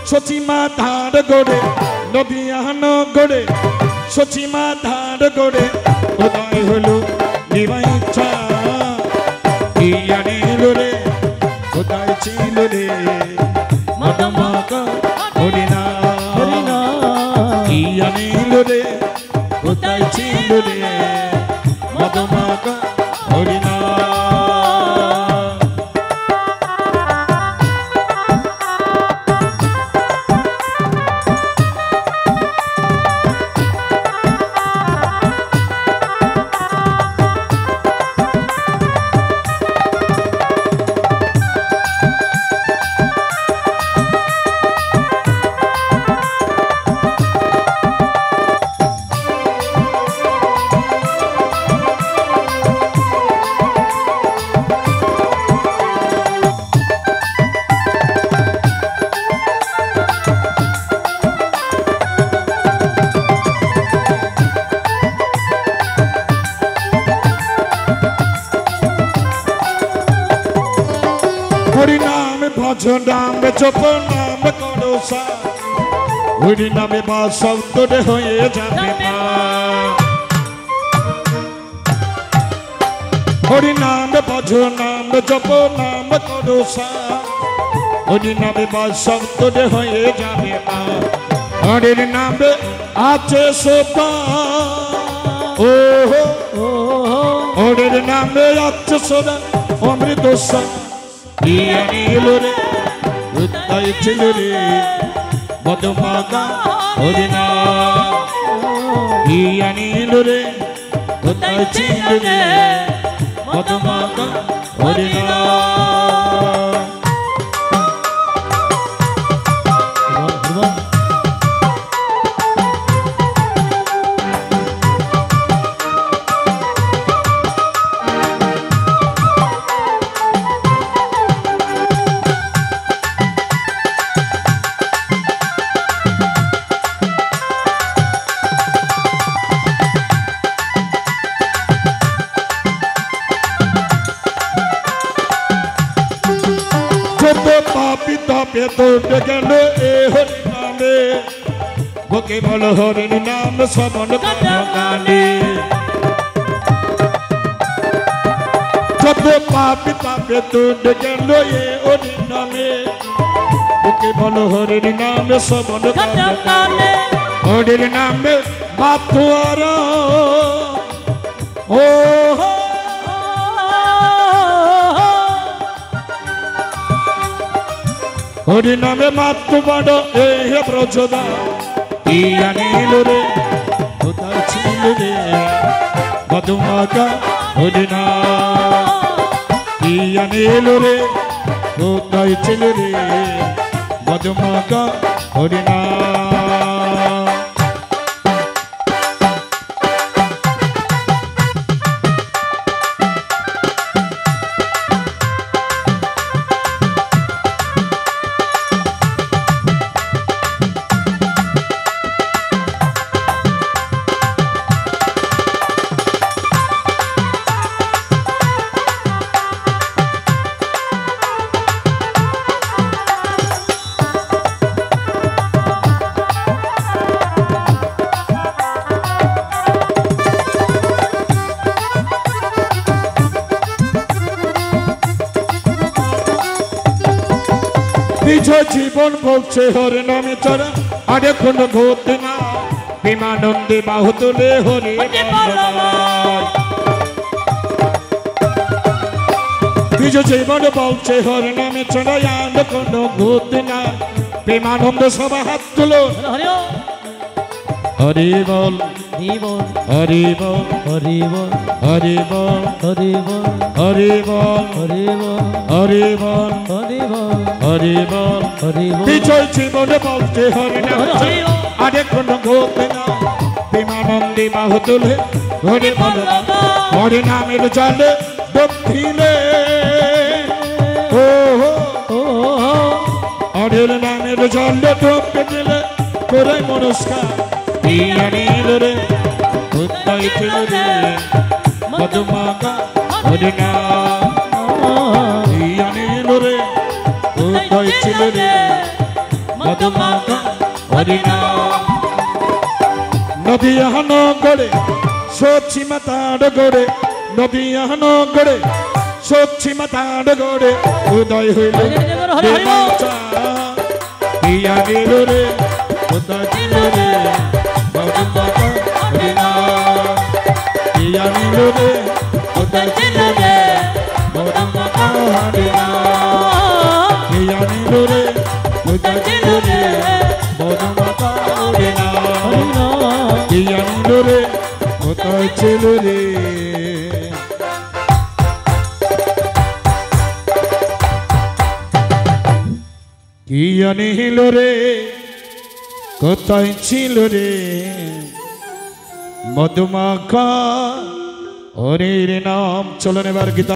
সচিমা ধার গড়ে নদিয়ান গড়ে সচিমা ধার গড়ে উদয় হলো নিবাই ইচ্ছা কি আনিল রে উদয় ছিল রে মদমাকা হরিনা হরিনা কি আনিল রে উদয় ছিল রে মদমাকা হরিনা হরি নাম ভজ নাম জপ নাম করো সা হরি নামে বা শব্দ হয়ে যাবে মা হরি নাম ভজ নাম জপ নাম করো সা হরি নামে বা শব্দ হয়ে যাবে মা হরির নামে আছে সোপা ও হরির নামে আছে সোনা অমৃত সা কি আনিল রে উদয় ছিল রে মদমাকা হরিনা কি আনিল রে উদয় ছিল রে মদমাকা হরিনা পাপি তপে তোটে গেল এ হরি নামে বুকে বল হরির নাম শ্রবণ গানে যত পাপি তপে তোটে গেল এ হরি নামে বুকে বল হরির নাম শ্রবণ গানে হরির নামে বাতুয়ার ও হরি নামে মাতৃ বড় এই ব্রজদা কি আনিল রে উদয় ছিল রে মধুমাকা হরিনা কি আনিল রে উদয় ছিল রে মধুমাকা হরিনা বিজয় জীবন বলছে হরি নামে চড়া আরে কোন ঘুরতে না বিমানন্দে বাহু তুলে হরি বিজয় জীবন বলছে হরি নামে চড়া আরে কোন ঘুরতে না বিমানন্দ সবাই হাত তুলো হরি বল হরি বল হরি বল হরি বল হরি বল হরি বল হরি বল হরি বল হরি বল হরি বল হরি বল বিজয় জীবনে বলতে হরি নাম আরে কোন ঘুরতে না বিমানন্দে বাহু তুলে হরি বল হরি নামের জলে ডুব দিলে ও হরির নামের জলে ডুব দিলে করে মনস্কার কি আনিল রে উদয় ছিল রে মধুমাকা হরিনা কি আনিল রে উদয় ছিল রে মধুমাখা হরিনাম নদিয়া নগরে সচ্ছি মাতার গড়ে নদিয়া নগরে সচ্ছি মাতার গড়ে উদয় হইল ইয়া গেল রে উদয় ছিল রে মধুমাখা হরিনাম ইয়া গেল রে উদয় ছিল রে মধুমাখা হরিনাম ইয়া গেল রে উদয় ছিল রে মধুমাখা হরিনাম ইয়া গেল রে উদয় ছিল রে কি আনিল রে কোথায় ছিল রে মধুমাখা হরির নাম চলন এবার গীতা